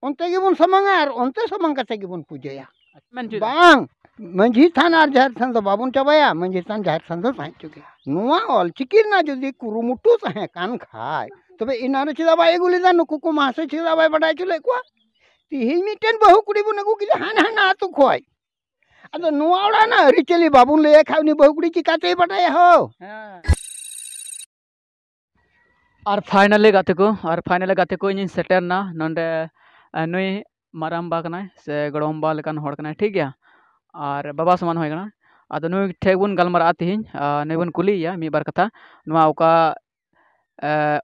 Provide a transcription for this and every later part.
onte gibon samanga ar onte samang kate gibon pujaya. Mencuit. Bang, manjhi than ar jahar than do babon cabaya, manjhi than jahar than do tahan chuke. Nuwa olchiki na jodi kurumutu tahe kan khai. Tobe inare chida bai agulida nuku ko mase chida bai badai chule kwa. Tihin miten bahu kudi bun agu kida han han atu khoi. Ado nuwa ora na richeli babun le khau ni bahu kudi chikate badai ho. और finally गाते को इन shutter ना नंदे नुई माराम्बा कना से गड़ोम्बा लेकान होड़ कना ठीक गया और बाबा समान होय कना आदो नुई ठेक बुन गलमरा तिहिन नुई बुन कुलिया मी बार कथा नुआ ओका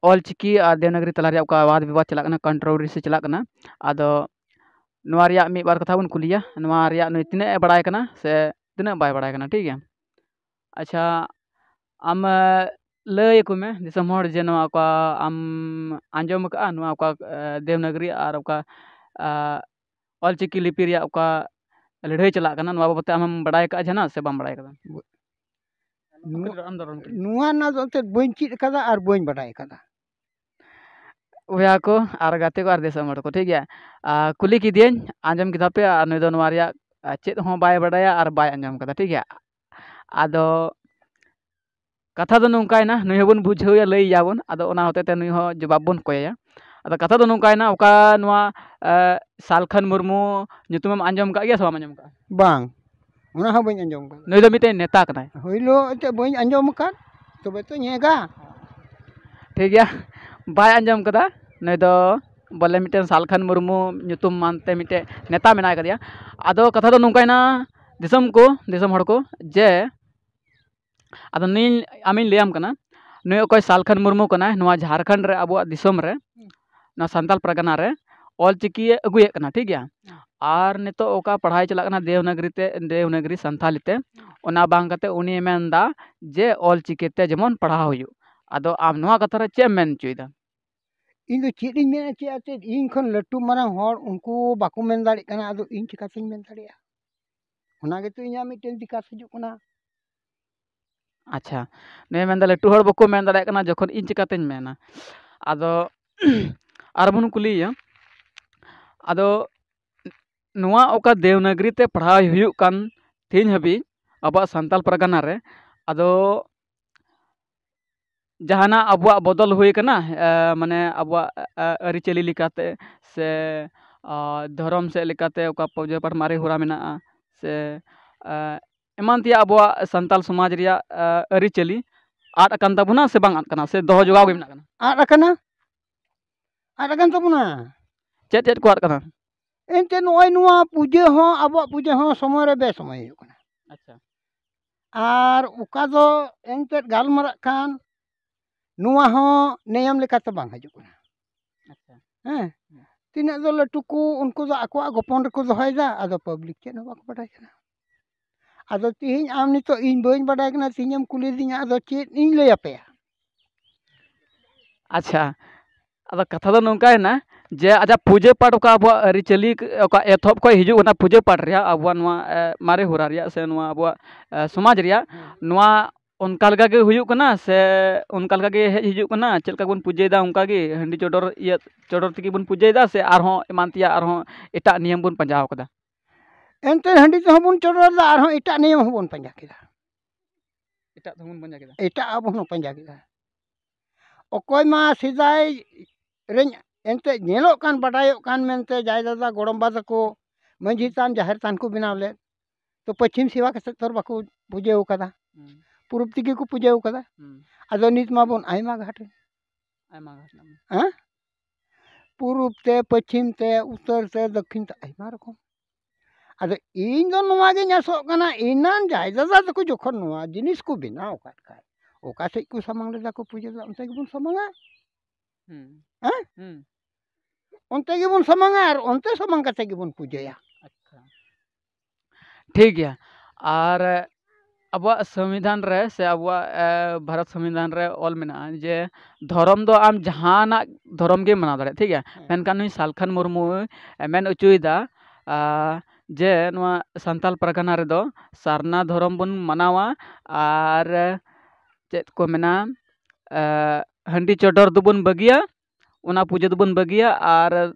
ऑल चिकी और देवनागरी तलारिया ओका वाद विवाद चला कना कंट्रोवर्सी चला कना आदो नुआ रिया मी बार कथा बुन कुलिया नुआ रिया नुई तिने बड़ाय कना से तिने बाय बड़ाय कना ठीक गया। अच्छा आम लय को में दिसम हर जे नवा का आम आंजम का नवा का देवनागरी और ओका ऑलचिकी लिपि रिया ओका लड़ाई चला कना नवा बाबते आम बड़ाय का जना से बम बड़ाय कदा नुआ ना जोते बइन चित कदा और बइन बड़ाय कदा वया को आर गाते को आर दिसम हर को ठीक है कुली की दिन आंजम किदा पे और नय दो नवा रिया चेत हो बाय बड़ाया और बाय आंजम कदा ठीक है। आदो कथा दो नौकायना नुई हबन बुझावया लई याबन आदो ओना होतेते नुई हो जवाब बन कोया आदो कथा दो नौकायना ओका नुआ सालखन मुर्मू nyutumam आंजम का गया सवाम आंजम का bang ona ha bइन anjom ka नुई दो मिते नेता कनाय होइलो ते बइन anjom ka तबे तो nyega ठीक गया बाय आंजम कदा नुई दो बोले मिते सालखन मुर्मू nyutum मानते मिते नेता मेनाय कदिया आदो कथा दो नौकायना दिसम हड़ को जे आदो नी आमिन लेयाम कना नुई ओकय सालखन मुर्मू कना नुआ झारखंड रे अबो दिसम रे ना संताल परगना रे ऑलचिकी अगुए कना ठीक गया और नितो ओका पढ़ाई चला कना देवनागरी संथाली ते ओना बांग कते उनी मेनदा जे ऑलचिकी ते जेमन पढ़ा हुयु आदो आम नुआ कथा रे चे मेन चुइदा इन दो चेत इन मेना चे आते इन खन लट्टू मारांग हर उनको बाको मेन दाड़ी कना आदो इन चिकातें मेन दाड़िया ओना गे तो इना मिटेन दिकास हिजुक कना। अच्छा नुई मेनदा लट्टू हड़ बको मेन दाड़े कना जखन इन चिकातें मेना आदो आरबन कुलिया आदो नुआ ओका देवनागरी ते पढ़ाई हुयुक कान तीन हबी अब संताल परगना रे आदो जहाना अबुआ बदल हुई कना माने अबुआ अरिचली लिकाते से धर्म से लिकाते ओका पूजा पाठ मारे हुरा मेना से एमान तिया अबुआ संताल समाज रिया अरिचली आद अकन तबुना से बांग आद कना से दोह जोगाव गे मेना कना आद अकन तबुना चेत चेत को आद कना एंते नोय नुआ पूजा हो अबुआ पूजा हो समय रे बे समय हुयुक कना। अच्छा आर उका दो एंते गालमरा कान नुआ हो नेयम लेकाते बांग हिजुक कना। अच्छा हैं तिना दो लट्टू को उनको दो आको गोपन रको दोहयदा आदो पब्लिक चेन बाको बडाय कना आदो तिहिन आम नितो इन बइन बडाय कना तिनियम कुली दिना आदो चेत इन लय आपेया। अच्छा आदो कथा दो नौका ना जे आजा पूजा पाठ का अब अरिचली का एथप को हिजु ना पूजा पाठ रिया अब नुआ मारे हुरा रिया से नुआ अब समाज रिया नुआ उनका लगा के हुयुक कना से उनका लगा के हिजु कना चलका बन पूजेदा उनका गे हंडी चोडर ये चोडर तकी बन पूजेदा से आरहों इमानतिया आरहों एटा नियम बन पंजाव कदा एंते हंडी तो बन चोडर दा आरहों एटा नियम बन पंजा केदा एटा अब बन पंजा केदा ओकोय मा सिदाय रेन एंते नेलो कान बडायो कान मेनते जाय दादा गोड़म्बा तको मंझी तान जाहिर तान को बनाव ले तो पश्चिम सेवा के तोर बाको पूजे कदा पूर्व तिकी को पूजे कदा आदो नित मा बन आयमा घाट हां पूर्व ते पश्चिम ते उत्तर ते दक्षिण ते आयमा रकम आदो इन दो नोवा गे नासो कना इनान जाय दादा तको जखन नोवा जिनिस को बनाव काट का ओका से को सामांग ले जाको पूजे दा उनते बन सामांगा हां उनते बन सामांगा और उनते सामांग कते बन पूजेया। अच्छा ठीक गया और अब संविधान रे से अब भारत संविधान रे ऑल मेना जे धर्म दो आम जहाना धर्म गे मना दाड़े ठीक है मेनकान नुई सालखन मुर्मू मेन उचुईदा जे नुआ संताल परगना रे दो सारना धर्म बन मनावा और चेत को मेना हंडी चोडर दो बन बगिया ᱚᱱᱟ ᱯᱩᱡᱟᱹ ᱫᱚᱵᱚᱱ ᱵᱟᱹᱜᱤᱭᱟ ᱟᱨ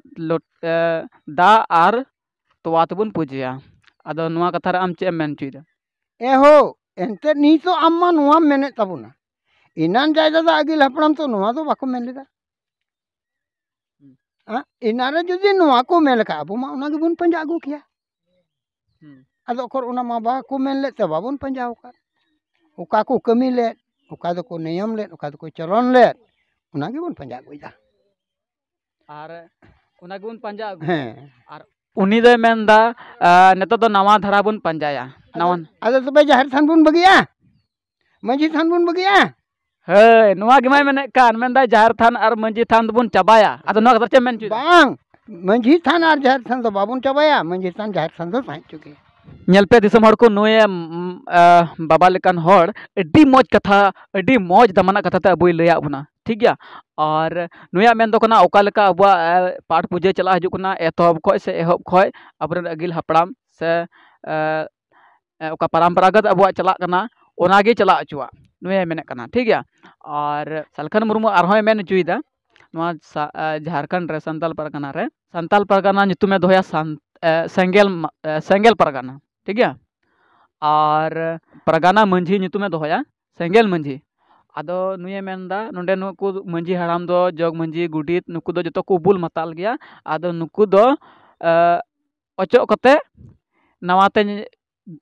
ᱫᱟᱜ ᱟᱨ ᱛᱚᱣᱟ ᱛᱮᱵᱚᱱ ᱯᱩᱡᱟᱹᱭᱟ ᱟᱫᱚ ᱱᱚᱣᱟ ᱠᱟᱛᱷᱟ ᱨᱮ ᱟᱢ ᱪᱮᱫ ᱮᱢ ᱢᱮᱱ ᱦᱚᱪᱚᱭᱮᱫᱟ ᱮᱦᱳ ᱮᱱᱛᱮ ᱱᱤᱛᱚᱜ ᱟᱢ ᱢᱟ ᱱᱚᱣᱟᱢ ᱢᱮᱱᱮᱫ ᱛᱟᱵᱚᱱᱟ ᱤᱱᱟᱱ ᱡᱟᱭ ᱫᱟᱫᱟ ᱟᱹᱜᱤᱞ ᱦᱟᱯᱲᱟᱢ ᱛᱚ ᱱᱚᱣᱟ ᱫᱚ ᱵᱟᱠᱚ ᱢᱮᱱ ᱞᱮᱫᱟ ᱤᱱᱟᱨᱮ ᱡᱩᱫᱤ ᱱᱚᱣᱟ ᱠᱚ ᱢᱮᱱ ᱞᱮᱠᱷᱟᱡ ᱟᱵᱚ ᱢᱟ ᱚᱱᱟ ᱜᱮᱵᱚᱱ ᱯᱟᱸᱡᱟ ᱟᱹᱜᱩ ᱠᱮᱭᱟ ᱟᱫᱚ ᱚᱠᱚᱨ ᱚᱱᱟ ᱢᱟ ᱵᱟᱠᱚ ᱢᱮᱱ ᱞᱮᱫ ᱛᱮ ᱵᱟᱵᱚᱱ ᱯᱟᱸᱡᱟ ᱟᱠᱟᱫ ᱚᱠᱟ ᱠᱚ ᱠᱟᱹᱢᱤ ᱞᱮᱫ ᱚᱠᱟ ᱫᱚᱠᱚ ᱱᱤᱭᱚᱢ ᱞᱮᱫ ᱚᱠᱟ ᱫᱚᱠᱚ ᱪᱚᱞᱚᱱ ᱞᱮᱫ ᱚᱱᱟ ᱜᱮᱵᱚᱱ ᱯᱟᱸᱡᱟ ᱟᱹᱜᱩᱭᱮᱫᱟ ᱟᱨ ᱚᱱᱟ ᱜᱮᱵᱚᱱ ᱯᱟᱸᱡᱟ ᱟᱹᱜᱩᱭᱟ ᱦᱮᱸ ᱟᱨ ᱩᱱᱤ ᱫᱚᱭ ᱢᱮᱱᱫᱟ ᱱᱤᱛᱚᱜ ᱫᱚ ᱱᱟᱣᱟ ᱫᱷᱟᱨᱟ ᱵᱚᱱ ᱯᱟᱸᱡᱟᱭᱟ ᱱᱟᱣᱟᱱ ᱟᱫᱚ ᱛᱚᱵᱮ ᱡᱟᱦᱮᱨ ᱛᱷᱟᱱ ᱵᱚᱱ ᱵᱟᱹᱜᱤᱭᱟ ᱢᱟᱺᱡᱷᱤ ᱛᱷᱟᱱ ᱵᱚᱱ ᱵᱟᱹᱜᱤᱭᱟ ᱦᱳᱭ ᱱᱚᱣᱟ ᱜᱮᱢᱟᱭ ᱢᱮᱱᱮᱫ ᱠᱟᱱ ᱢᱮᱱᱫᱟᱭ ᱡᱟᱦᱮᱨ ᱛᱷᱟᱱ ᱟᱨ ᱢᱟᱺᱡᱷᱤ ᱛᱷᱟᱱ ᱫᱚᱵᱚᱱ ᱪᱟᱵᱟᱭᱟ ᱟᱫᱚ ᱱᱚᱣᱟ ᱠᱟᱛᱷᱟ ᱪᱮᱫ ᱮᱢ ᱢᱮᱱ ᱦᱚᱪᱚᱭᱮᱫᱟ ᱵᱟᱝ ᱢᱟᱺᱡᱷᱤ ᱛᱷᱟᱱ ᱟᱨ ᱡᱟᱦᱮᱨ ᱛᱷᱟᱱ ᱫᱚ ᱵᱟᱵᱚᱱ ᱪᱟᱵᱟᱭᱟ ᱢᱟᱺᱡᱷᱤ ᱛᱷᱟᱱ ᱡᱟᱦᱮᱨ ᱛᱷᱟᱱ ᱫᱚ ᱛᱟᱦᱮᱸ ᱦᱚᱪᱚ ᱜᱮ ᱧᱮᱞ ᱯᱮ ᱫᱤᱥᱚᱢ ᱦᱚᱲ ᱠᱚ ᱱᱩᱭ ᱵᱟᱵᱟ ᱞᱮᱠᱟᱱ ᱦᱚᱲ ᱟᱹᱰᱤ ᱢᱚᱡᱽ ᱠᱟᱛᱷᱟ ᱟᱹᱰᱤ ᱢᱚᱡᱽ ᱫᱟᱢᱟᱱᱟᱜ ᱠᱟᱛᱷᱟ ᱛᱮ ᱟᱵᱚᱭ ᱞᱟᱹᱭᱟᱫ ᱵᱚᱱᱟ ᱴᱷᱤᱠ ᱜᱮᱭᱟ ᱟᱨ ᱱᱩᱭᱟᱜ ᱢᱮᱱ ᱫᱚ ᱠᱟᱱᱟ ᱚᱠᱟ ᱞᱮᱠᱟ ᱟᱵᱚᱣᱟᱜ ᱯᱟᱴ ᱯᱩᱡᱟᱹ ᱪᱟᱞᱟᱜ ᱦᱤᱡᱩᱜ ᱠᱟᱱᱟ ᱮᱛᱚᱦᱚᱵ ᱠᱷᱚᱡ ᱥᱮ ᱮᱦᱚᱵ ᱠᱷᱚᱡ ᱟᱵᱚᱨᱮᱱ ᱟᱹᱜᱤᱞ ᱦᱟᱯᱲᱟᱢ ᱥᱮ ᱚᱠᱟ ᱯᱟᱨᱟᱢᱯᱚᱨᱟᱜᱚᱛ ᱟᱵᱚᱣᱟᱜ ᱪᱟᱞᱟᱜ ᱠᱟᱱᱟ ᱚᱱᱟᱜᱮ ᱪᱟᱞᱟᱜ ᱦᱚᱪᱚᱣᱟᱜ ᱱᱩᱭᱮ ᱢᱮᱱᱮᱫ ᱠᱟᱱᱟ ᱴᱷᱤᱠ ᱜᱮᱭᱟ ᱟᱨ ᱥᱟᱞᱠᱷᱟᱱ ᱢᱩᱨᱢᱩ ᱟᱨᱦᱚᱸᱭ ᱢᱮᱱ ᱦᱚᱪᱚᱭᱮᱫᱟ ᱱᱚᱣᱟ ᱡᱷᱟᱲᱠᱷᱚᱸᱰ ᱨᱮ ᱥᱟᱱᱛᱟᱞ ᱯᱟᱨᱜᱟᱱᱟ ᱧᱩᱛᱩᱢᱮ ᱫᱚᱦᱚᱭᱟ ᱥᱮᱸᱜᱮᱞ ᱯᱟᱨᱜᱟᱱᱟ ᱴᱷᱤक ᱜᱮᱭᱟ ᱟᱨ ᱯᱟᱨᱜᱟᱱᱟ ᱢᱟᱺᱡᱷᱤ ᱧᱩᱛᱩᱢᱮ ᱫᱚᱦᱚᱭᱟ ᱥᱮᱸᱜᱮᱞ ᱢᱟᱺᱡᱷᱤ ᱟᱫᱚ ᱱᱩᱭᱮ ᱢᱮᱱᱫᱟ ᱱᱚᱰᱮ ᱱᱩᱠᱩ ᱢᱟᱺᱡᱷᱤ ᱦᱟᱲᱟᱢ ᱫᱚ ᱡᱚᱜᱽ ᱢᱟᱺᱡᱷᱤ ᱜᱩᱰᱤᱛ ᱱᱩᱠᱩ ᱫᱚ ᱡᱚᱛᱚ ᱠᱚ ᱵᱩᱞ ᱢᱟᱛᱟᱞ ᱜᱮᱭᱟ ᱟᱫᱚ ᱱᱩᱠᱩ ᱫᱚ ᱚᱪᱚᱜ ᱠᱟᱛᱮ ᱱᱟᱣᱟᱛᱮ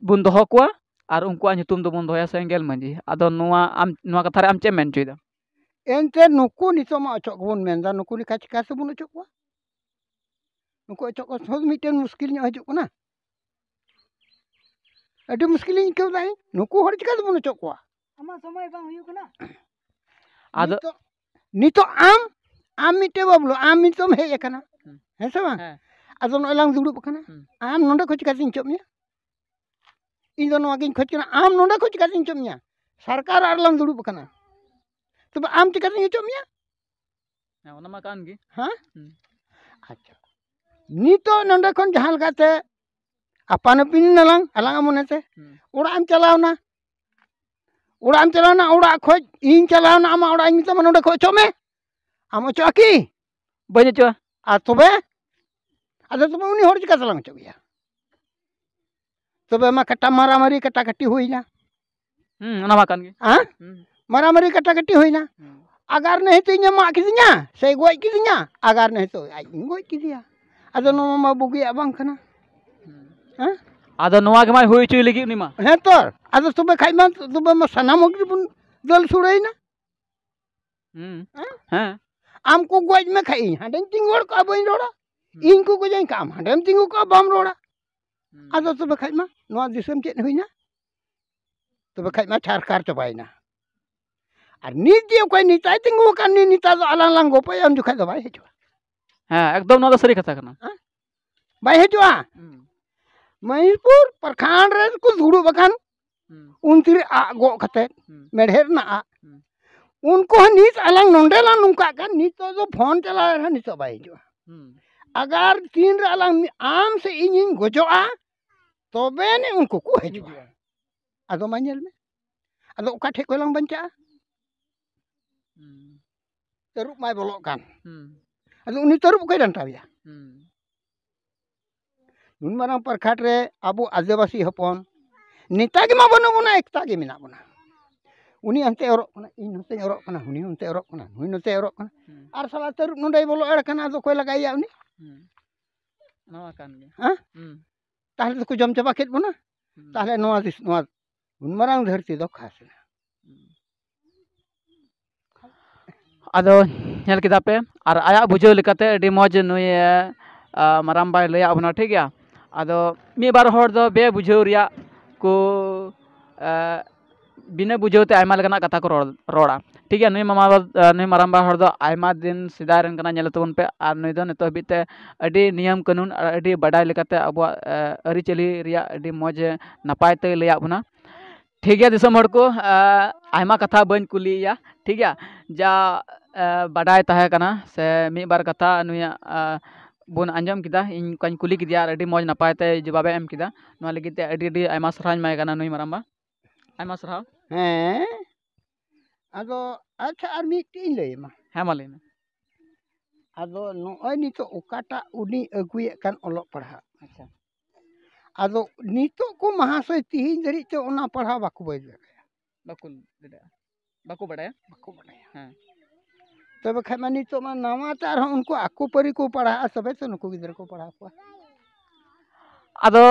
ᱵᱚᱱ ᱫᱚᱦᱚ ᱠᱚᱣᱟ ᱟᱨ ᱩᱱᱠᱩᱣᱟᱜ ᱧᱩᱛᱩᱢ ᱫᱚᱵᱚᱱ ᱫᱚᱦᱚᱭᱟ ᱥᱮᱸᱜᱮᱞ ᱢᱟᱺᱡᱷᱤ ᱟᱫᱚ ᱱᱚᱣᱟ ᱠᱟᱛᱷᱟ ᱨᱮ ᱟᱢ ᱪᱮᱫ ᱮᱢ ᱢᱮᱱ ᱦᱚᱪᱚᱭᱮᱫᱟ ᱮᱱᱛᱮ ᱱᱩᱠᱩ ᱱᱤᱛᱚᱜ ᱢᱟ ᱚᱪᱚᱜ ᱠᱚᱵᱚᱱ ᱢᱮᱱᱫᱟ ᱱᱩᱠᱩ ᱞᱮᱠᱟ ᱪᱤᱠᱟ ᱛᱮᱵᱚᱱ ᱚᱪᱚᱜ ᱠᱚᱣᱟ ᱱᱩᱠᱩ ᱚᱪᱚᱜ ᱠᱚ ᱥᱚᱵ ᱢᱤᱫᱴᱮᱱ ᱢᱩᱥᱠᱤᱞ ᱧᱚᱜ ᱦᱤᱡᱩᱜ ᱠᱟᱱᱟ ᱟᱹᱰᱤ ᱢᱩᱥᱠᱤᱞᱤᱧ ᱟᱹᱭᱠᱟᱹᱣ ᱫᱟ ᱱᱩᱠᱩ ᱦᱚᱲ ᱪᱤᱠᱟ ᱛᱮᱵᱚᱱ ᱚᱪᱚᱜ ᱠᱚᱣᱟ ᱟᱢᱟᱜ ᱥᱚᱢᱚᱭ ᱵᱟᱝ ᱦᱩᱭᱩᱜ ᱠᱟᱱᱟ ᱟᱫᱚ ᱱᱤᱛᱚᱜ ᱟᱢ ᱢᱤᱫᱴᱮᱱ ᱵᱟᱵᱞᱩ ᱟᱢ ᱱᱤᱛᱚᱜ ᱮᱢ ᱦᱮᱡ ᱟᱠᱟᱱᱟ ᱦᱮᱸ ᱥᱮ ᱵᱟᱝ ᱟᱫᱚ ᱱᱚᱜᱼᱚᱭ ᱞᱟᱝ ᱫᱩᱲᱩᱵ ᱟᱠᱟᱱᱟ ᱟᱢ ᱱᱚᱰᱮ ᱠᱷᱚᱡ ᱪᱤᱠᱟᱛᱤᱧ ᱚᱪᱚᱜ ᱢᱮᱭᱟ ᱤᱧ ᱫᱚ ᱱᱚᱣᱟᱜᱤᱧ ᱠᱷᱚᱡ ᱠᱟᱱᱟ ᱟᱢ ᱱᱚᱰᱮ ᱠᱷᱚᱡ ᱪᱤᱠᱟᱛᱤᱧ ᱚᱪᱚᱜ ᱢᱮᱭᱟ ᱥᱚᱨᱠᱟᱨ ᱟᱨ ᱞᱟᱝ ᱫᱩᱲᱩᱵ ᱟᱠᱟᱱᱟ ᱛᱚᱵᱮ ᱟᱢ ᱪᱤᱠᱟᱛᱤᱧ ᱚᱪᱚᱜ ᱢᱮᱭᱟ ᱚᱱᱟ ᱢᱟ ᱠᱟᱱ ᱜᱮ ᱦᱮᱸ ᱟᱪᱪᱷᱟ ᱱᱤᱛᱚᱜ ᱱᱚᱰᱮ ᱠᱷᱚᱱ ᱡᱟᱦᱟᱸ ᱞᱮᱠᱟᱛᱮ ᱟᱯᱟᱱ ᱟᱹᱯᱤᱱ ᱱᱟᱞᱟᱝ ᱟᱞᱟᱝᱟᱜ ᱢᱚᱱᱮᱛᱮ ᱚᱲᱟᱜ ᱮᱢ ᱪᱟᱞᱟᱣᱱᱟ ᱚᱲᱟᱜ ᱠᱷᱚᱡ ᱤᱧ ᱪᱟᱞᱟᱣᱱᱟ ᱟᱢᱟᱜ ᱚᱲᱟᱜ ᱤᱧ ᱢᱮᱛᱟᱢᱟ ᱱᱚᱰᱮ ᱠᱷᱚᱡ ᱚᱪᱚᱜ ᱢᱮ ᱟᱢ ᱚᱪᱚᱜᱼᱟ ᱠᱤ ᱵᱟᱹᱧ ᱚᱪᱚᱜᱼᱟ ᱟᱨ ᱛᱚᱵᱮ ᱩᱱᱤ ᱦᱚᱲ ᱪᱤᱠᱟ ᱛᱮᱞᱟᱝ ᱚᱪᱚᱜᱮᱭᱟ ᱛᱚᱵᱮ ᱢᱟ ᱠᱟᱴᱟ ᱢᱟᱨᱟᱢᱟᱨᱤ ᱠᱟᱴᱟᱠᱟᱴᱤ ᱦᱩᱭᱱᱟ ᱚᱱᱟ ᱢᱟ ᱠᱟᱱ ᱜᱮ ᱢᱟᱨᱟᱢᱟᱨᱤ ᱠᱟᱴᱟᱠᱟᱴᱤ ᱦᱩᱭᱱᱟ ᱟᱜᱟᱨ ᱱᱤᱛᱚᱜ ᱤᱧ ᱢᱟᱜ ᱠᱤᱫᱤᱧᱟ ᱥᱮ ᱜᱚᱡ ᱠᱤᱫᱤᱧᱟ ᱟᱜᱟᱨ ᱱᱤᱛᱚᱜ ᱟᱡ ᱤᱧ ᱜᱚᱡ ᱠᱮᱫᱮᱭᱟ ᱟᱫᱚ ᱱᱚᱣᱟ ᱢᱟ ᱵᱩᱜᱤᱭᱟᱜ ᱵᱟᱝ ᱠᱟᱱᱟ ᱟᱫᱚ ᱱᱚᱣᱟ ᱜᱮᱢᱟᱭ ᱦᱩᱭ ᱦᱚᱪᱚᱭ ᱞᱟᱹᱜᱤᱫ ᱩᱱᱤ ᱢᱟ ᱦᱮᱸ ᱛᱚ ᱟᱫᱚ ᱛᱚᱵᱮ ᱠᱷᱟᱡ ᱢᱟ ᱛᱚᱵᱮ ᱢᱟ ᱥᱟᱱᱟᱢ ᱦᱚᱲ ᱜᱮᱵᱚᱱ ᱫᱟᱹᱞ ᱥᱩᱲᱟᱹᱭᱱᱟ ᱦᱮᱸ ᱟᱢ ᱠᱚ ᱜᱚᱡ ᱢᱮ ᱠᱷᱟᱡ ᱤᱧ ᱦᱟᱸᱰᱮᱧ ᱛᱤᱸᱜᱩ ᱠᱚᱜᱼᱟ ᱵᱟᱹᱧ ᱨᱚᱲᱟ ᱤᱧ ᱠᱚ ᱜᱚᱡᱟᱹᱧ ᱠᱷᱟᱡ ᱟᱢ ᱦᱟᱸᱰᱮᱢ ᱛᱤᱸᱜᱩ ᱠᱚᱜᱼᱟ ᱵᱟᱢ ᱨᱚᱲᱟ ᱟᱫᱚ ᱛᱚᱵᱮ ᱠᱷᱟᱡ ᱢᱟ ᱱᱚᱣᱟ ᱫᱤᱥᱚᱢ ᱪᱮᱫ ᱦᱩᱭᱱᱟ ᱛᱚᱵᱮ ᱠᱷᱟᱡ ᱢᱟ ᱪᱷᱟᱨᱠᱟᱨ ᱪᱟᱵᱟᱭᱮᱱᱟ ᱟᱨ ᱱᱤᱛ ᱡᱮ ᱚᱠᱚᱭ ᱱᱮᱛᱟᱭ ᱛᱤᱸᱜᱩ ᱟᱠᱟᱱ ᱱᱮᱛᱟ ᱫᱚ ᱟᱞᱟᱝ ᱞᱟᱝ ᱜᱚᱯᱚᱭᱟ ᱩᱱ ᱡᱚᱠᱷᱟᱡ ᱫᱚ ᱵᱟᱭ ᱦᱤᱡᱩᱜᱼᱟ ᱦᱮᱸ ᱮᱠᱫᱚᱢ ᱱᱚᱣᱟ ᱫᱚ ᱥᱟᱹᱨᱤ ᱠᱟᱛᱷᱟ ᱠᱟᱱᱟ ᱵᱟᱭ ᱦᱤᱡᱩᱜᱼᱟ ᱢᱚᱦᱤᱥᱯᱩᱨ ᱯᱨᱚᱠᱷᱚᱸᱰ ᱨᱮᱠᱚ ᱫᱩᱲᱩᱵ ᱟᱠᱟᱱ ᱩᱱᱛᱤᱨᱮ ᱟᱜ ᱜᱚᱜ ᱠᱟᱛᱮᱫ ᱢᱮᱲᱦᱮᱫ ᱨᱮᱱᱟᱜ ᱟᱜ ᱩᱱᱠᱩ ᱦᱚᱸ ᱱᱤᱛ ᱟᱞᱟᱝ ᱱᱚᱰᱮ ᱞᱟᱝ ᱱᱚᱝᱠᱟᱜ ᱠᱟᱱ ᱱᱤᱛᱚᱜ ᱫᱚ ᱯᱷᱳᱱ ᱪᱟᱞᱟᱣ ᱨᱮᱦᱚᱸ ᱱᱤᱛᱚᱜ ᱵᱟᱭ ᱦᱤᱡᱩᱜᱼᱟ ᱟᱜᱟᱨ ᱛᱤᱱᱨᱮ ᱟᱞᱟᱝ ᱟᱢ ᱥᱮ ᱤᱧᱤᱧ ᱜᱚᱡᱚᱜᱼᱟ ᱛᱚᱵᱮ ᱟᱹᱱᱤᱡ ᱩᱱᱠᱩ ᱠᱚ ᱦᱤᱡᱩᱜᱼᱟ ᱟᱫᱚ ᱢᱟ ᱧᱮᱞ ᱢᱮ ᱟᱫᱚ ᱚᱠᱟ ᱴᱷᱮᱡ ᱠᱷᱚᱡ ᱞᱟᱝ ᱵᱟᱧᱪᱟᱜᱼᱟ ᱛᱟᱹᱨᱩᱵ ᱢᱟᱭ ᱵᱚᱞᱚᱜ ᱠᱟᱱ ᱟᱫᱚ ᱩᱱᱤ ᱛᱟᱹᱨᱩᱵ ᱚᱠᱚᱭ ᱰᱟᱱᱴᱟᱣᱮᱭᱟ ᱱᱩᱱ ᱢᱟᱨᱟᱝ ᱯᱨᱚᱠᱷᱚᱸᱰ ᱨᱮ ᱟᱵᱚ ᱟᱹᱫᱤᱵᱟᱹᱥᱤ ᱦᱚᱯᱚᱱ ᱱᱮᱛᱟ ᱜᱮᱢᱟ ᱵᱟᱹᱱᱩᱜ ᱵᱚᱱᱟ ᱮᱠᱛᱟ ᱜᱮ ᱢᱮᱱᱟᱜ ᱵᱚᱱᱟ ᱩᱱᱤ ᱦᱟᱱᱛᱮ ᱚᱨᱚᱜ ᱠᱟᱱᱟ ᱤᱧ ᱱᱚᱛᱮᱧ ᱚᱨᱚᱜ ᱠᱟᱱᱟ ᱩᱱᱤ ᱦᱚᱸ ᱚᱨᱚᱜ ᱠᱟᱱᱟ ᱱᱩᱭ ᱱᱚᱛᱮ ᱚᱨᱚᱜ ᱠᱟᱱᱟ ᱟᱨ ᱥᱟᱞᱟ ᱛᱟᱹᱨᱩᱵ ᱱᱚᱰᱮᱭ ᱵᱚᱞᱚ ᱮᱲ ᱠᱟᱱᱟ ᱟᱫᱚ ᱚᱠᱚᱭ ᱞᱟᱜᱟᱭᱮᱭᱟ ᱩᱱᱤ ᱱᱚᱣᱟ ᱠᱟᱱ ᱜᱮ ᱛᱟᱦᱞᱮ ᱫᱚᱠᱚ ᱡᱚᱢ ᱪᱟᱵᱟ ᱠᱮᱫ ᱵᱚᱱᱟ ᱛᱟᱦᱞᱮ ᱱᱚᱣᱟ ᱱᱩᱱ ᱢᱟᱨᱟᱝ ᱫᱷᱟᱹᱨᱛᱤ ᱫᱚ ᱠᱷᱟᱥ ᱮᱱᱟ ᱟᱫᱚ ᱧᱮᱞ ᱠᱮᱫᱟ ᱯᱮ ᱟᱨ ᱟᱭᱟᱜ ᱵᱩᱡᱷᱟᱹᱣ ᱞᱮᱠᱟᱛᱮ ᱟᱹᱰᱤ ᱢᱚᱡᱽ ᱱᱩᱭ ᱢᱟᱨᱟᱝ ᱵᱟᱭ ᱞᱟᱹᱭᱟᱫ ᱵᱚᱱᱟ ᱴᱷᱤᱠ ᱜᱮᱭᱟ ᱟᱫᱚ ᱢᱤᱫ ᱵᱟᱨ ᱦᱚᱲ ᱫᱚ ᱵᱩᱡᱷᱟᱹᱣ ᱨᱮᱭᱟᱜ ᱠᱚ ᱵᱤᱱᱟᱹ ᱵᱩᱡᱷᱟᱹᱣ ᱛᱮ ᱟᱭᱢᱟ ᱞᱮᱠᱟᱱᱟᱜ ᱠᱟᱛᱷᱟ ᱠᱚ ᱨᱚᱲᱟ ᱴᱷᱤᱠ ᱜᱮᱭᱟ ᱱᱩᱭ ᱢᱟᱨᱟᱝ ᱵᱟ ᱦᱚᱲ ᱫᱚ ᱟᱭᱢᱟ ᱫᱤᱱ ᱥᱮᱫᱟᱭ ᱨᱮᱱ ᱠᱟᱱᱟ ᱧᱮᱞ ᱛᱟᱵᱚᱱ ᱯᱮ ᱟᱨ ᱱᱩᱭ ᱫᱚ ᱱᱤᱛᱚᱜ ᱦᱟᱹᱵᱤᱡ ᱛᱮ ᱟᱹᱰᱤ ᱱᱤᱭᱚᱢ ᱠᱟᱹᱱᱩᱱ ᱟᱨ ᱟᱹᱰᱤ ᱵᱟᱰᱟᱭ ᱞᱮᱠᱟᱛᱮ ᱟᱵᱚᱣᱟᱜ ᱟᱹᱨᱤᱪᱟᱹᱞᱤ ᱨᱮᱭᱟᱜ ᱟᱹᱰᱤ ᱢᱚᱡᱽ ᱱᱟᱯᱟᱭ ᱛᱮ ᱞᱟᱹᱭᱟᱫ ᱵᱚᱱᱟ ᱴᱷᱤᱠ ᱜᱮᱭᱟ ᱫᱤᱥᱚᱢ ᱦᱚᱲ ᱠᱚ ᱟᱭᱢᱟ ᱠᱟᱛᱷᱟ ᱵᱟᱹᱧ ᱠᱩᱞᱤᱭᱮᱭᱟ ᱴᱷᱤक ᱜᱮᱭᱟ ᱡᱟ ᱵᱟᱰᱟᱭ ᱛᱟᱦᱮᱸ ᱠᱟᱱᱟ ᱥᱮ ᱢᱤᱫ ᱵᱟᱨ ᱠᱟᱛᱷᱟ ᱱᱩᱭᱟᱜ ᱵᱚᱱ ᱟᱸᱡᱚᱢ ᱠᱮᱫᱟ ᱤᱧ ᱚᱱᱠᱟᱧ ᱠᱩᱞᱤ ᱠᱮᱫᱮᱭᱟ ᱟᱨ ᱟᱹᱰᱤ ᱢᱚᱡᱽ ᱱᱟᱯᱟᱭ ᱛᱮ ᱡᱚᱵᱟᱵᱮ ᱮᱢ ᱠᱮᱫᱟ ᱱᱚᱣᱟ ᱞᱟᱹᱜᱤᱫ ᱛᱮ ᱟᱹᱰᱤ ᱟᱹᱰᱤ ᱟᱭᱢᱟ ᱥᱟᱨᱦᱟᱣᱤᱧ ᱮᱢᱟᱭ ᱠᱟᱱᱟ ᱱᱩᱭ ᱢᱟᱨᱟᱝ ᱵᱟ ᱟᱭᱢᱟ ᱥᱟᱨᱦᱟᱣ ᱦᱮᱸ ᱟᱫᱚ ᱟᱪᱪᱷᱟ ᱟᱨ ᱢᱤᱫᱴᱮᱡ ᱤᱧ ᱞᱟᱹᱭ ᱟᱢᱟ ᱦᱮᱸ ᱢᱟ ᱞᱟᱹᱭ ᱢᱮ ᱟᱫᱚ ᱱᱚᱜᱼᱚᱭ ᱱᱤᱛᱚᱜ ᱚᱠᱟᱴᱟᱜ ᱩᱱᱤ ᱟᱹᱜᱩᱭᱮᱫ ᱠᱟᱱ ᱚᱞᱚᱜ ᱯᱟᱲᱦᱟᱜ ᱟᱪᱪᱷᱟ ᱟᱫᱚ ᱱᱤᱛᱚᱜ ᱠᱚ ᱢᱟᱦᱟᱥᱚᱭ ᱛᱤᱦᱤᱧ ᱫᱷᱟᱹᱨᱤᱡ ᱛᱮ ᱚᱱᱟ ᱯᱟᱲᱦᱟᱣ ᱵᱟᱠᱚ ᱵᱟᱲᱟᱭᱟ ᱵᱟᱠᱚ ᱵᱟᱰᱟᱭᱟ ᱵᱟᱠᱚ ᱵᱟᱲᱟᱭᱟ ᱦᱮᱸ ᱛᱚᱵᱮ ᱠᱷᱟᱡ ᱢᱟ ᱱᱤᱛᱚᱜ ᱢᱟ ᱱᱟᱣᱟᱛᱮ ᱟᱨᱦᱚᱸ ᱩᱱᱠᱩ ᱟᱠᱚ ᱯᱟᱹᱨᱤ ᱠᱚ ᱯᱟᱲᱦᱟᱜᱼᱟ ᱛᱚᱵᱮ ᱛᱚ ᱱᱩᱠᱩ ᱜᱤᱫᱽᱨᱟᱹ ᱠᱚ ᱯᱟᱲᱦᱟᱣ ᱠᱚᱣᱟ ᱟᱫᱚ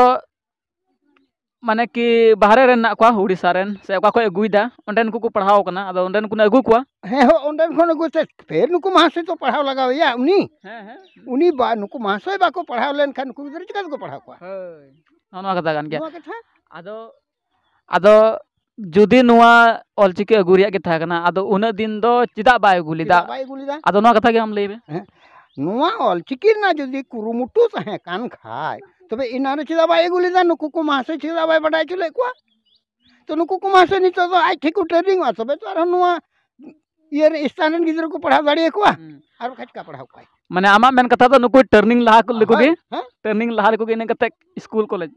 ᱢᱟᱱᱮ ᱠᱤ ᱵᱟᱦᱨᱮ ᱨᱮᱱ ᱢᱮᱱᱟᱜ ᱠᱚᱣᱟ ᱩᱲᱤᱥᱥᱟ ᱨᱮᱱ ᱥᱮ ᱚᱠᱟ ᱠᱷᱚᱡ ᱟᱹᱜᱩᱭᱮᱫᱟ ᱚᱸᱰᱮᱱ ᱠᱚ ᱯᱟᱲᱦᱟᱣ ᱠᱟᱱᱟ ᱟᱫᱚ ᱚᱸᱰᱮᱱ ᱠᱚ ᱟᱹᱜᱩ ᱠᱚᱣᱟ ᱦᱮᱸ ᱦᱚᱸ ᱚᱸᱰᱮᱱ ᱠᱷᱚᱱ ᱟᱹᱜᱩ ᱛᱮ ᱯᱷᱮᱨ ᱱᱩᱠᱩ ᱢᱟᱦᱟᱥᱚᱭ ᱛᱚ ᱯᱟᱲᱦᱟᱣ ᱞᱟᱜᱟᱣᱮᱭᱟ ᱦᱮᱸ उनी बा नुकु महाशय बाको पढ़ाव लेन खान नुकु गिदर चिका को पढ़ाव को ᱦᱳᱭ ᱱᱚᱣᱟ ᱠᱟᱛᱷᱟ ᱠᱟᱱ ᱜᱮᱭᱟ ᱱᱚᱣᱟ ᱠᱟᱛᱷᱟ ᱟᱫᱚ ᱟᱫᱚ ᱡᱩᱫᱤ ᱱᱚᱣᱟ ᱚᱞᱪᱤᱠᱤ ᱟᱹᱜᱩ ᱨᱮᱭᱟᱜ ᱜᱮ ᱛᱟᱦᱮᱸ ᱠᱟᱱᱟ ᱟᱫᱚ ᱩᱱᱟᱹᱜ din ᱫᱚ ᱪᱮᱫᱟᱜ ᱵᱟᱭ ᱟᱹᱜᱩ ᱞᱮᱫᱟ बाय गुलिदा ᱟᱫᱚ ᱱᱚᱣᱟ ᱠᱟᱛᱷᱟ ᱜᱮ ᱟᱢ ᱞᱟᱹᱭ ᱢᱮ नुआ ऑलचिकी ना जदी कुरुमुटु तहे कान खाय तबे इनारे चिदा बाय गुलिदा नुकु को महाशय चिदा बाय बडाय चले को तो नुकु को महाशय नितो तो आज ठेकु ट्रेनिंग आ तबे तो आर नुआ ये स्थानन गिदर को पढ़ा दाड़िए को आर खच का पढ़ाव को माने आमा मेन कथा तो नुकु टर्निंग लाहा को लेको गे टर्निंग लाहा लेको गे ने कते स्कूल कॉलेज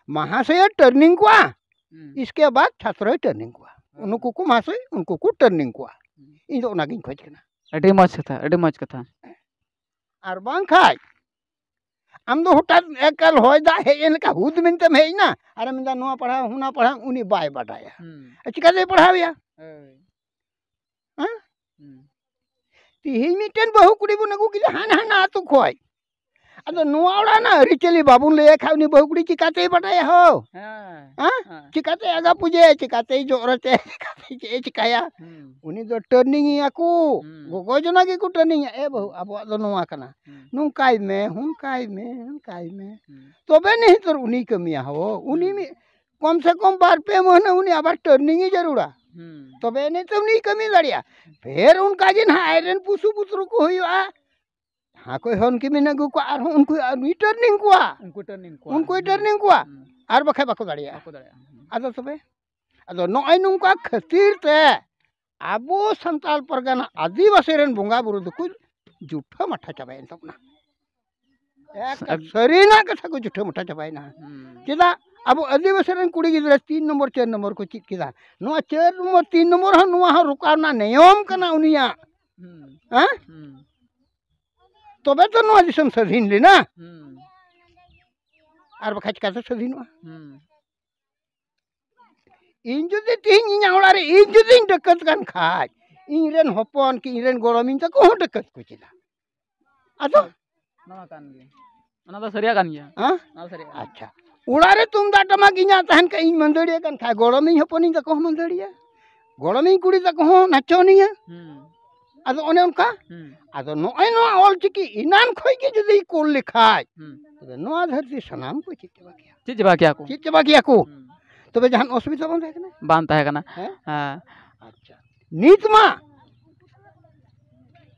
महाशय टर्निंग को इसके बाद छात्र टर्निंग को उनको को महाशय उनको को टर्निंग को इन दो नागिन खोज कना अडी मज कथा आर बांग खाय आम दो हटात एकल होय दा हेन का हुद मिनते हेना अरे मिंदा नुआ पढ़ा हुना पढ़ा उनी बाय बडाया चिका दे पढ़ाविया हां तिहिन मिटेन बहु कुड़ी बु नगु कि हान हान आतु खोय अदो नुआ ओड़ा ना रिचली बाबुन ले खावनी बहु कुड़ी चिकाते बडाया हो हां चिकाते आगा पूजे चिकाते जोरते चिकाते चिकाया उनी दो टर्निंग याकू गोगो जना के को टर्निंग ए बहु अब दो नुआ कना नुकाय में हुनकाय में तबे नहीं तो उनी कमिया हो उनी में कम से कम बार पे महीना उनी आबार टर्निंग ही जरूरा तबे नहीं तो उनी कमी दड़िया फिर उनका जिन आयरन पुसु पुत्रु को हुआ हाँ कोई हन की मिना गु को आर उनको टर्निंग को आर बखै बाको दड़िया आदो तबे आदो नय नुका खातिर ते आबो संताल परगना आदिवासी रेन बोंगा बुरु दुकु जुठा मठा चबायन तबना एक सरीना कथा को जुठा मठा चबायना चेदा अब आदिवासी रेन कुड़ी गिदरा 3 नंबर 4 नंबर को चित किदा नुआ 4 नंबर 3 नंबर ह नुआ ह रुकावना नियम कना उनिया हां तबे तो नुआ दिसम स्वाधीन लेना आर बखा चिका तो स्वाधीनवा इन जुदी तीन इना ओड़ारे इन जुदी डकत कान खाय इन रेन हपन कि इन रेन गोड़मिन तक हो डकत को चिदा आदो नवा कान गे ओना तो सरिया कान गया हां ना सरिया अच्छा उड़ारे तुमदा टमाक इना तहन का इन मंदड़िया कान खाय गोड़मिन हपन इन तक हो मंदड़िया गोड़मिन कुड़ी तक हो नाचोनिया आदो ओने उनका आदो नय नो ऑलचिकी इनान खोय के जुदी कोल लिखाय तबे नो धरती सनाम को चिचबा किया को तबे जहान असुविधा बान ताहे कना हां अच्छा नीतमा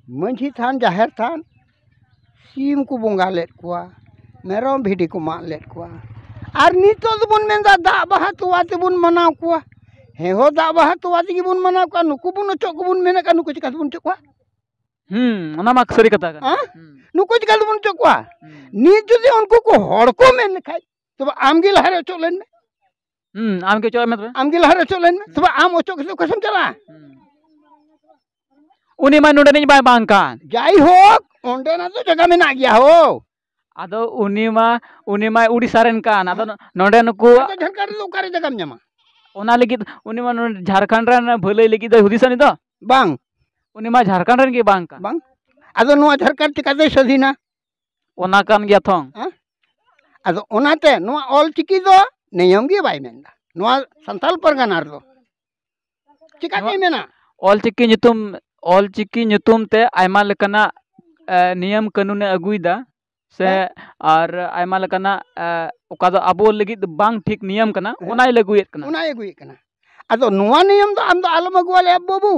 मंझी थान जाहिर थान सीम को बोंगा लेट कोआ मेरम भिडी को मा लेट कोआ आर नीतो दबन मेंदा दा बहा तोवाते बुन मनाव कोआ हे हो दा बहा तोवाते की बुन मनाव का नुकु बुन चोक बुन मेने का नुकु चिका बुन चोकवा ओना मा सरी कथा का नुकु चिका बुन चोकवा नी जुदी उनको को हड़ को मेन खाय तब आमगी लहरे चोलेन में आम के चो में आमगी लहरे चोलेन में तब आम ओचो के कसम चला उनी मा नोडे नहीं बाय बांकान जाई हो ओंडे ना तो जगह में ना गया हो आदो उनी मा उड़ीसा रेन कान आदो नोडे नुकु तो झनकार लो करे जगह में न्यामा ओना लगित उनी मा झारखंड रेन भलई लगित हुदिसनी तो बांग उनी मा झारखंड रेन के बांग का बांग आदो नुआ झारखंड चिकाते सदीना ओना कान गया थोंग आदो ओनाते नुआ ऑलचिकी दो नियम गे बाय मेंदा नुआ संताल परगना दो चिकाते मेना ऑलचिकी nyutum ते आयमा लेकना नियम कानून अगुइदा से और आयमा लेकना ओका दो अबो लगित बांग ठीक नियम कना ओनाय लगुयेत कना आदो नुआ नियम दो आम दो आलम अगुवाले बाबू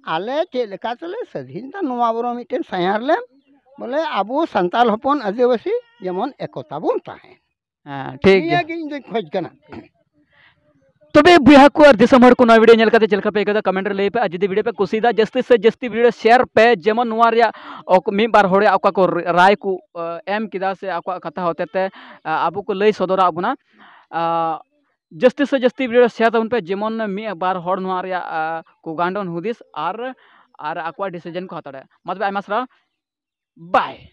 आले चे लेका तले सधीनता नुआ बरो मिटेन सायार ले बोले अबो संताल हपन आदिवासी जेमन एकता बुन ताहे ठीक है कि इन खोज कना तबे बुया को और दिसम हर को नवा वीडियो नेल काते चलका पे एकदा कमेंट लई पे जदी वीडियो पे कुसीदा जस्ती से जस्ती वीडियो शेयर पे जेमन नुआ रिया मी बार होड़े आका को राय को एम किदा से आका कथा होते ते आबो को लई सदरा अबुना जस्ती से जस्ती वीडियो शेयर तबन पे जेमन मी बार होड़ नुआ रिया को गांडन हुदिस और और आकवा डिसीजन को हाथ दाड़े मा तबे आयमा सारा बाय।